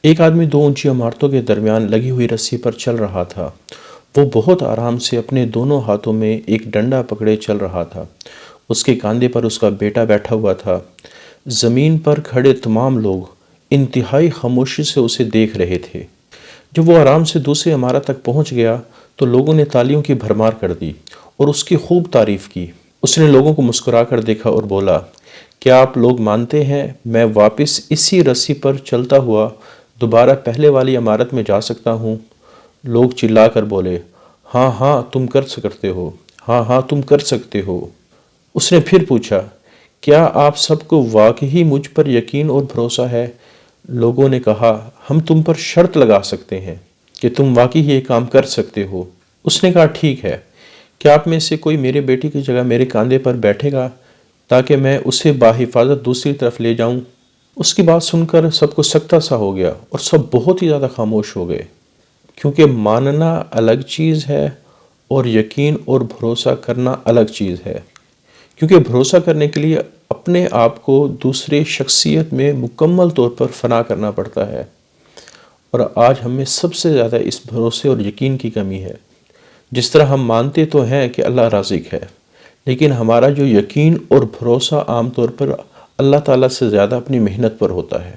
ایک آدمی دو اونچی عمارتوں کے درمیان لگی ہوئی رسی پر چل رہا تھا۔ وہ بہت آرام سے اپنے دونوں ہاتھوں میں ایک ڈنڈا پکڑے چل رہا تھا۔ اس کے کاندھے پر اس کا بیٹا بیٹھا ہوا تھا۔ زمین پر کھڑے تمام لوگ انتہائی خاموشی سے اسے دیکھ رہے تھے۔ جب وہ آرام سے دوسری عمارت تک پہنچ گیا تو لوگوں نے تالیوں کی بھرمار کر دی اور اس کی خوب تعریف کی۔ اس نے لوگوں کو مسکرا کر دیکھا اور بولا، کیا آپ لوگ مانتے ہیں میں واپس اسی رسی پر چلتا ہوا دوبارہ پہلے والی عمارت میں جا سکتا ہوں؟ لوگ چلا کر بولے، ہاں ہاں تم کر سکتے ہو، ہاں ہاں تم کر سکتے ہو۔ اس نے پھر پوچھا، کیا آپ سب کو واقعی مجھ پر یقین اور بھروسہ ہے؟ لوگوں نے کہا، ہم تم پر شرط لگا سکتے ہیں کہ تم واقعی یہ کام کر سکتے ہو۔ اس نے کہا، ٹھیک ہے، کیا آپ میں سے کوئی میرے بیٹی کی جگہ میرے کاندھے پر بیٹھے گا تاکہ میں اسے باحفاظت دوسری طرف لے جاؤں؟ اس کی بات سن کر سب کو سکتہ سا ہو گیا اور سب بہت ہی زیادہ خاموش ہو گئے، کیونکہ ماننا الگ چیز ہے اور یقین اور بھروسہ کرنا الگ چیز ہے۔ کیونکہ بھروسہ کرنے کے لیے اپنے آپ کو دوسرے شخصیت میں مکمل طور پر فنا کرنا پڑتا ہے، اور آج ہمیں سب سے زیادہ اس بھروسے اور یقین کی کمی ہے۔ جس طرح ہم مانتے تو ہیں کہ اللہ رازق ہے، لیکن ہمارا جو یقین اور بھروسہ عام طور پر اللہ تعالیٰ سے زیادہ اپنی محنت پر ہوتا ہے۔